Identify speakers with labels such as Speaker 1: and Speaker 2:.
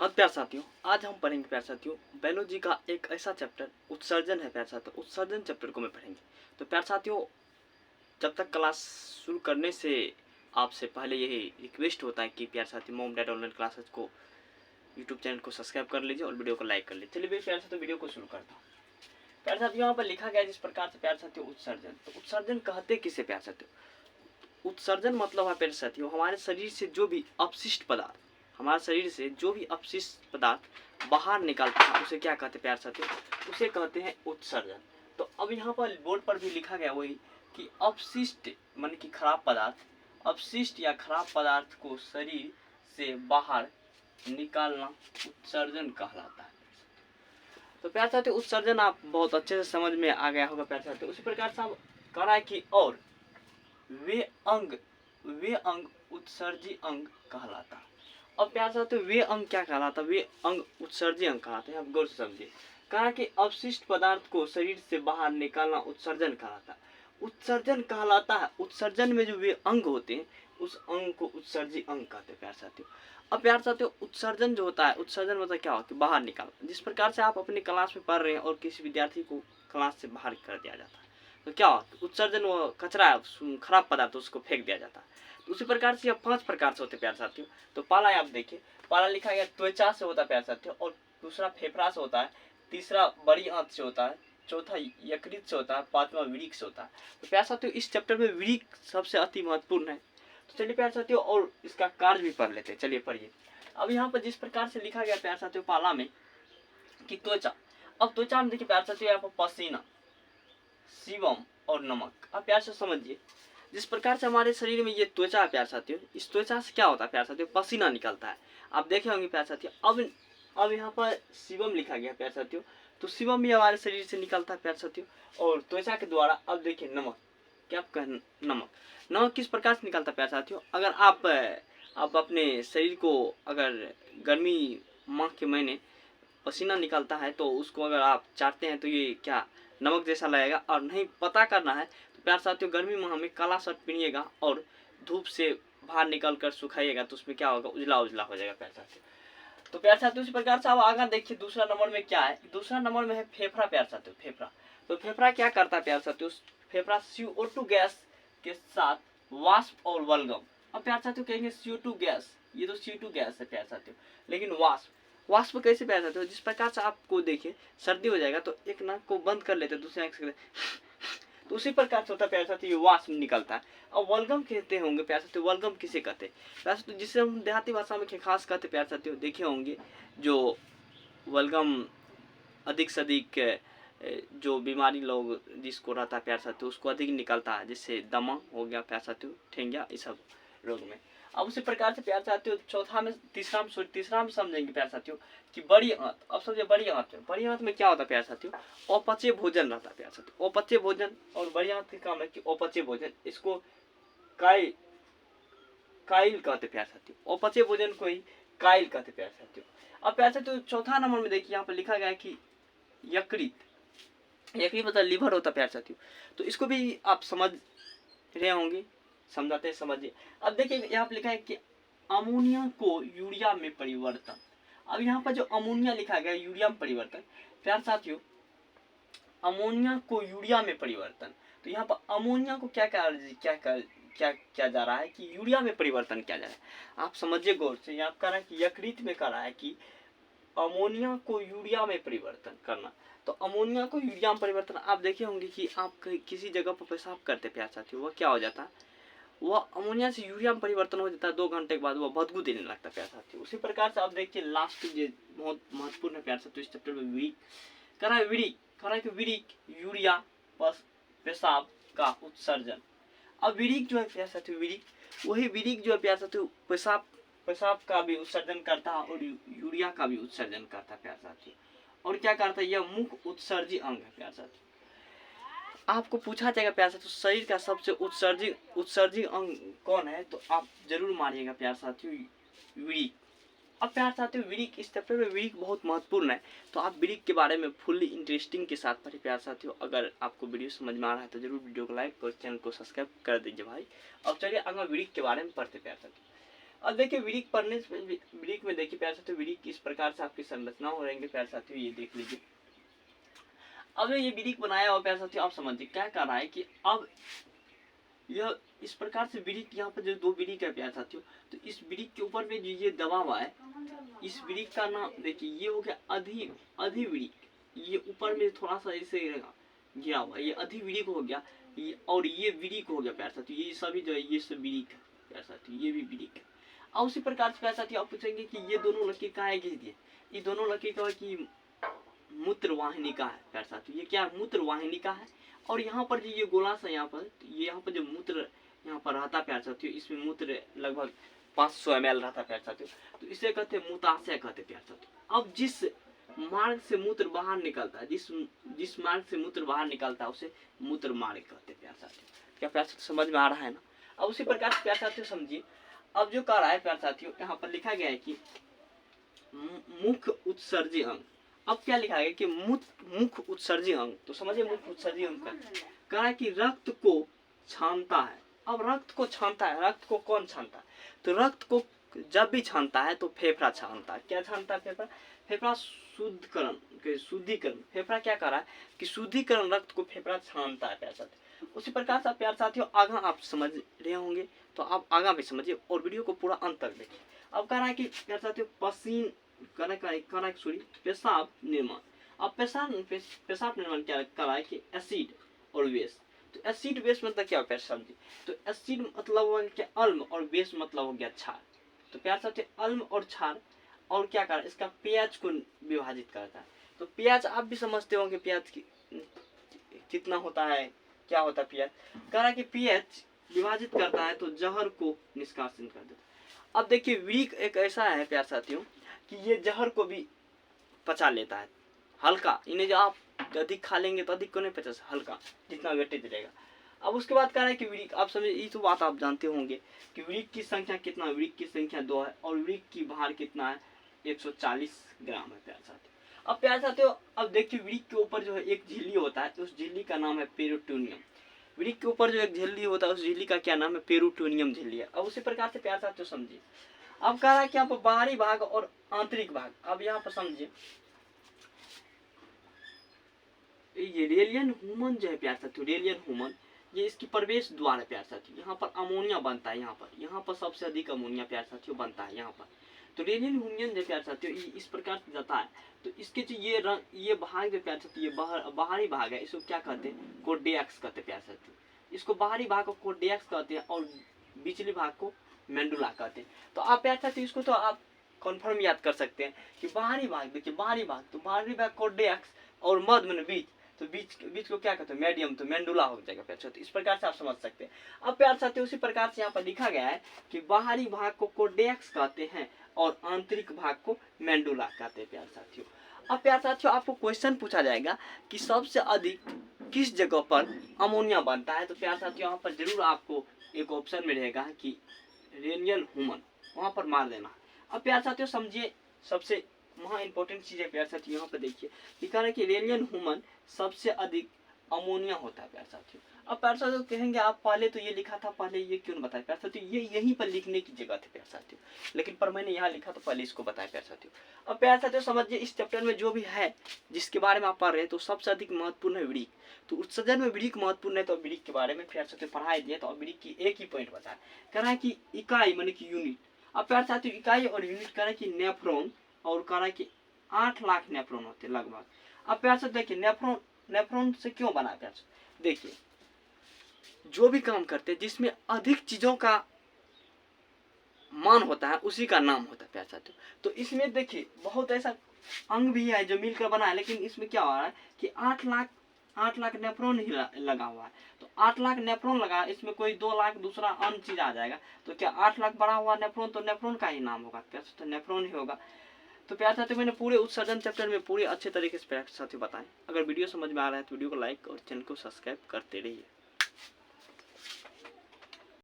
Speaker 1: हाँ प्यारे साथियों, आज हम पढ़ेंगे प्यारे साथियों बायोलॉजी का एक ऐसा चैप्टर उत्सर्जन है प्यारे साथियों। उत्सर्जन चैप्टर को मैं पढ़ेंगे। तो प्यारे साथियों, जब तक क्लास शुरू करने से आपसे पहले यही रिक्वेस्ट होता है कि प्यारे साथियों मोम डैड ऑनलाइन क्लासेस को यूट्यूब चैनल को सब्सक्राइब कर लीजिए और वीडियो को लाइक कर लीजिए। चलिए प्यारे साथियों वीडियो को शुरू करता हूँ। प्यारे साथियों, यहाँ पर लिखा गया जिस प्रकार से प्यारे साथियों उत्सर्जन। तो उत्सर्जन कहते किसे प्यारे साथियों? उत्सर्जन मतलब है प्यारे साथियों हमारे शरीर से जो भी अपशिष्ट पदार्थ बाहर निकलता है उसे क्या कहते हैं प्यारे साथियों? उसे कहते हैं उत्सर्जन। तो अब यहाँ पर बोर्ड पर भी लिखा गया वही कि अपशिष्ट मन की खराब पदार्थ, अपशिष्ट या खराब पदार्थ को शरीर से बाहर निकालना उत्सर्जन कहलाता है। तो प्यारे साथियों उत्सर्जन आप बहुत अच्छे से समझ में आ गया होगा प्यारे साथियों। उसी प्रकार से आप कह रहा है कि और वे अंग उत्सर्जी अंग कहलाता है। अब प्यारे साथियों वे अंग क्या कहलाता है? वे अंग उत्सर्जी अंग कहलाते हैं। आप गौर से समझिए। कहा कि अवशिष्ट पदार्थ को शरीर से बाहर निकालना उत्सर्जन कहलाता है। उत्सर्जन कहलाता है। उत्सर्जन में जो वे अंग होते हैं उस अंग को उत्सर्जी अंग कहते हैं प्यारे साथियों। अब प्यारे साथियों उत्सर्जन जो होता है, उत्सर्जन मतलब क्या होता है? बाहर निकालना। जिस प्रकार से आप अपनी क्लास में पढ़ रहे हैं और किसी विद्यार्थी को क्लास से बाहर कर दिया जाता है तो क्या होता है? उत्सर्जन वो कचरा है, खराब पदार्थ उसको फेंक दिया जाता है। तो उसी प्रकार से यह 5 प्रकार से होते हैं प्यारे साथियों। तो पहला आप देखिए, पहला लिखा गया त्वचा से होता है प्यारे साथियों, और दूसरा फेफड़ा से होता है, तीसरा बड़ी आंत से होता है, चौथा यकृत से होता है, पांचवा विरिक से होता है। तो प्यारे साथियों इस चैप्टर में विरिक सबसे अति महत्वपूर्ण है। तो चलिए प्यारे साथियों और इसका कार्य भी पढ़ लेते हैं। चलिए पढ़िए। अब यहाँ पर जिस प्रकार से लिखा गया प्यारे साथियों पहला में कि त्वचा। अब त्वचा में देखिए प्यारे साथियों यहाँ पर पसीना, सीवम और नमक। अब प्यार से समझिए, जिस प्रकार से हमारे शरीर में ये त्वचा है प्यार साथियों, इस त्वचा से क्या होता है प्यार साथियों? पसीना निकलता है। आप देखे होंगे प्यार साथियों। अब यहाँ पर सीवम लिखा गया प्यार साथियों, तो सीवम भी हमारे शरीर से निकलता है प्यार साथियों। और त्वचा के द्वारा अब देखिए नमक, क्या आप कहें नमक किस प्रकार से निकलता है प्यार साथियों? अगर आप अपने शरीर को अगर गर्मी माह के महीने पसीना निकलता है तो उसको अगर आप चाटते हैं तो ये क्या नमक जैसा लगेगा। और नहीं पता करना है तो प्यार साथियों गर्मी में हमें काला शर्ट पहनिएगा और धूप से बाहर निकल कर सुखाइएगा तो उसमें क्या होगा? उजला उजला हो जाएगा प्यार साथियों। तो प्यार साथियों इस प्रकार से आप आगे देखिए दूसरा नंबर में क्या है। दूसरा नंबर में है फेफड़ा प्यार साथियों। फेफड़ा, तो फेफड़ा क्या करता है प्यार साथियों? फेफड़ा CO2 गैस के साथ वाष्प और बलगम। अब प्यार साथियों कहेंगे CO2 गैस, ये तो CO2 गैस है प्यार साथियों, लेकिन वाष्प कैसे प्यार साथियों? जिस प्रकार से आपको देखिए सर्दी हो जाएगा तो एक नाक को बंद कर लेते दूसरे नाक से तो उसी प्रकार से होता है प्यार साथियों वाष्प निकलता है। अब वल्गम कहते होंगे प्यार साथियों। वल्गम किसे कहते हैं प्यार साथियों? जिसे हम देहाती भाषा में खास कहते प्यार साथियों देखे होंगे, जो वल्गम अधिक से अधिक जो बीमारी लोग जिसको रहता है प्यार साथियों उसको अधिक निकलता है, जिससे दमा हो गया प्यार साथियों, ठेंगिया, इस सब रोग में। अब उसी प्रकार से प्यार साथियों तीसरा में समझेंगे प्यार साथियों कि बड़ी आंत। अब समझिए बड़ी आंत में क्या होता है प्यार साथियों? अपचय भोजन रहता है प्यार साथियों। अपचय भोजन, और बड़ी आंत का काम है कि अपचय भोजन, इसको काइल कहते प्यार साथियों। अपचय भोजन को ही काइल कहते प्यार साथियों। अब प्यार साथियों चौथा नंबर में देखिए यहाँ पर लिखा गया है कि यकृत मतलब लीवर होता प्यार साथियों। तो इसको भी आप समझ रहे होंगे, समझाते समझिए। अब देखिए यहाँ पर लिखा है कि अमोनिया को यूरिया में परिवर्तन। अब यहाँ पर जो अमोनिया लिखा गया यूरिया में परिवर्तन, प्यार साथियों अमोनिया को यूरिया में परिवर्तन। तो यहाँ पर अमोनिया को क्या जा रहा है कि यूरिया में परिवर्तन किया जा रहा है। आप समझिए गौर से, यहाँ कह रहा है कि यकृत में कह रहा है कि अमोनिया को यूरिया में परिवर्तन करना। तो अमोनिया को यूरिया में परिवर्तन, आप देखे होंगे कि आप किसी जगह पर पेशाब करते प्यार साथियों, वह क्या हो जाता है? वह अमोनिया से यूरिया में परिवर्तन हो जाता है। 2 घंटे के बाद वह बदबू देने लगता है प्यार साथियों। उसी प्रकार से आप देखिए लास्ट जो बहुत महत्वपूर्ण है प्यार साथियों इस चैप्टर में विरिक कह रहा है कि विरिक यूरिया पेशाब का उत्सर्जन। अब विरिक जो है प्यार साथियों, वही विरिक जो है प्यार साथियों पेशाब का भी उत्सर्जन करता है और यूरिया का भी उत्सर्जन करता है प्यार साथियों। और क्या करता है? यह मुख्य उत्सर्जी अंग है प्यार साथियों। आपको पूछा जाएगा प्यार साथियों शरीर का सबसे उत्सर्जी अंग कौन है, तो आप जरूर मारिएगा प्यार साथियों विरिक। अब प्यार साथियों विरिक, इस चैप्टर में विरिक बहुत महत्वपूर्ण है। तो आप विरिक के बारे में फुल्ली इंटरेस्टिंग के साथ पढ़िए प्यार साथियों। अगर आपको वीडियो समझ में आ रहा है तो जरूर वीडियो को लाइक और चैनल को सब्सक्राइब कर दीजिए भाई। अब चलिए अगर विरिक के बारे में पढ़ते प्यार साथियों। अब देखिए विरिक पढ़ने से विरिक में देखिए प्यारे साथियों विरिक किस प्रकार से आपकी संरचना हो रहेंगे प्यारे साथियों, ये देख लीजिए। अब ये विरिक बनाया हुआ प्यारे साथियों, आप समझिए क्या कर रहा है कि अब यह इस प्रकार से विरिक, यहाँ पर जो दो विरिक है प्यारे साथियों, तो इस विरिक के ऊपर में जो ये दबा हुआ है, इस विरिक का नाम देखिए ये हो गया अधिविरिक। ये ऊपर में थोड़ा सा ऐसे गिरा हुआ, ये अधिविरिक हो गया, ये और ये विरिक हो गया प्यारे साथियों। ये सभी जो है ये सब विरिक है प्यारे साथियों, ये भी विरिक है। और उसी प्रकार से प्यारे साथियों आप पूछेंगे कि ये दोनों लकीर कहाँ है, खींच दिए। ये दोनों लकीर का है कि मूत्र वाहिनी का है प्यारे साथियों, ये क्या मूत्र वाहिनी का है। और यहाँ पर जो ये गोला सा यहाँ पर, ये यहाँ पर जो मूत्र यहाँ पर रहता प्यारे साथियों, इसमें मूत्र लगभग 500 ml रहता है प्यारे साथियों, तो इसे कहते हैं मूत्राशय कहते हैं प्यारे साथियों। अब जिस मार्ग से मूत्र बाहर निकलता है, जिस मार्ग से मूत्र बाहर निकलता है उसे मूत्र मार्ग कहते हैं प्यारे साथियों। क्या प्यारे साथियों समझ में आ रहा है ना। अब उसी प्रकार से प्यारे साथियों समझिए, अब जो कह रहा है प्यारे साथियों, यहाँ पर लिखा गया है कि मुख्य उत्सर्जी अंग। अब क्या लिखा है कि मुख्य उत्सर्जी अंग, तो समझिए मुख्य उत्सर्जी अंग कह रहा है कि रक्त को छानता है। अब रक्त को छानता है, रक्त को कौन छानता है, तो रक्त को जब भी छानता है तो फेफड़ा छानता है। क्या छानता है फेफड़ा, फेफड़ा शुद्धिकरण, फेफड़ा क्या कर रहा है कि शुद्धिकरण रक्त को फेफड़ा छानता है प्यारे साथियों। उसी प्रकार से प्यारे साथियों आगा आप समझ रहे होंगे, तो आप आगा भी समझिए और वीडियो को पूरा अंत तक देखिए। अब कह रहा है कि प्यारे साथियों पेशाब निर्माण। अब पेशाब निर्माण क्या कर रहा है कि एसिड और बेस। तो एसिड बेस मतलब क्या प्यारे साथियों, तो एसिड मतलब हो गया अम्ल और बेस मतलब हो गया क्षार। तो प्यारे साथियों अम्ल और क्षार और क्या कर, इसका pH को विभाजित करता है। तो pH आप भी समझते होंगे pH कितना होता है, क्या होता है pH। कह रहा है कि pH विभाजित करता है तो जहर को निष्कासन कर देता है। अब देखिए विरिक एक ऐसा है प्यारे साथियों कि ये जहर को भी पचा लेता है हल्का, इन्हें जो आप अधिक खा लेंगे तो अधिक को नहीं पचा, हल्का जितना वेटेज रहेगा। अब उसके बाद कह रहा है कि विरिक, आप समझिए ये तो बात आप जानते होंगे कि विरिक की संख्या कितना, विरिक की संख्या 2 है और विरिक की भार कितना है 140 ग्राम है प्यारे साथियों। अब प्यारे साथियों अब देखिए विरिक के ऊपर जो है एक झिल्ली होता है, तो उस झिल्ली का नाम है पेरिटोनियम। विरिक के ऊपर जो एक झिल्ली होता है उस झिल्ली का क्या नाम है, पेरिटोनियम झिल्ली है। अब उसी प्रकार से प्यारे साथियों समझिए, अब कह रहा है कि यहाँ पर बाहरी भाग और आंतरिक भाग। अब यहाँ पर समझिए ये रेलियन ह्यूमन जो है प्यारे साथियों, रेलियन ह्यूमन ये इसकी प्रवेश द्वार है प्यारे साथियों। यहाँ पर अमोनिया बनता है, यहाँ पर सबसे अधिक अमोनिया प्यारे साथियों बनता है यहाँ पर। तो रेलियन ह्यूमन जो प्यारे साथियों इस प्रकार से जाता है, तो इसके जो ये भाग जो प्यारे साथियों ये बाहरी भाग है, इसको क्या कहते हैं, कोर्डेक्स कहते हैं प्यारे साथियों। इसको बाहरी भाग को कोर्डेक्स कहते हैं और बिचली भाग को मेंडुला कहते हैं। तो आप प्यारे साथियों इसको तो आप कन्फर्म याद कर सकते हैं कि बाहरी भाग, देखिए बाहरी भाग, तो बाहरी भाग कोर्डेक्स और मध्य में बीच, तो बीच को क्या कहते हैं मीडियम, तो मेंडुला हो जाएगा प्यारे साथियों। इस प्रकार से आप समझ सकते हैं। अब प्यारे साथियों उसी प्रकार से यहाँ पर लिखा गया है कि बाहरी भाग को कोर्डेक्स कहते हैं और आंतरिक भाग को मेंडुला कहते हैं प्यारे साथियों। अब प्यारे साथियों आपको क्वेश्चन पूछा जाएगा कि सबसे अधिक किस जगह पर अमोनिया बनता है, तो प्यारे साथियों यहाँ पर जरूर आपको एक ऑप्शन में रहेगा कि रेलियन ह्यूमन, वहाँ पर मार देना। अब प्यारे साथियों समझिए सबसे वहाँ इंपॉर्टेंट चीज़ है प्यारे साथियों, यहाँ पर देखिए लिखा है कि रेलियन ह्यूमन सबसे अधिक अमोनिया होता है प्यारे साथियों। अब प्यारे साथियों कहेंगे आप पहले तो ये लिखा था, पहले ये क्यों नहीं बताया प्यारे साथियों, ये यहीं पर लिखने की जगह थी प्यारे साथियों, लेकिन पर मैंने यहाँ लिखा तो पहले इसको बताया प्यारे साथियों। अब प्यारे साथियों समझिए इस चैप्टर में जो भी है जिसके बारे में आप पढ़ रहे हैं, तो सबसे अधिक महत्वपूर्ण है विरिक। तो उत्सर्जन में विरिक महत्वपूर्ण है, तो विरिक के बारे में प्यारे साथियों पढ़ाई दिए, तो विरिक की एक ही पॉइंट बताया, कह रहा है कि इकाई मानी कि यूनिट। अब प्यारे साथियों इकाई और यूनिट कह रहा है कि नेफ्रॉन, और कह रहा है कि 8 लाख नेफ्रॉन होते हैं लगभग। अब प्यारे साथियों देखिए नेफ्रॉन से क्यों बना प्यारे साथियों, देखिए जो भी काम करते हैं जिसमें अधिक चीजों का मान होता है उसी का नाम होता है प्यारे साथियों। तो इसमें देखिए बहुत ऐसा अंग भी है जो मिलकर बना है, लेकिन इसमें क्या हो रहा है कि 8 लाख नेफ्रॉन ही लगा हुआ है। तो 8 लाख नेफ्रॉन लगा, इसमें कोई 2 लाख दूसरा अन्य चीज आ जाएगा, तो क्या 8 लाख बड़ा हुआ नेफ्रॉन, तो नेफ्रॉन का ही नाम होगा प्यारे साथियों, नेफ्रॉन ही होगा। तो प्यारे साथियों मैंने पूरे उत्सर्जन चैप्टर में पूरे अच्छे तरीके से प्यारे साथियों बताएं। अगर वीडियो समझ में आ रहा है तो वीडियो को लाइक और चैनल को सब्सक्राइब करते रहिए।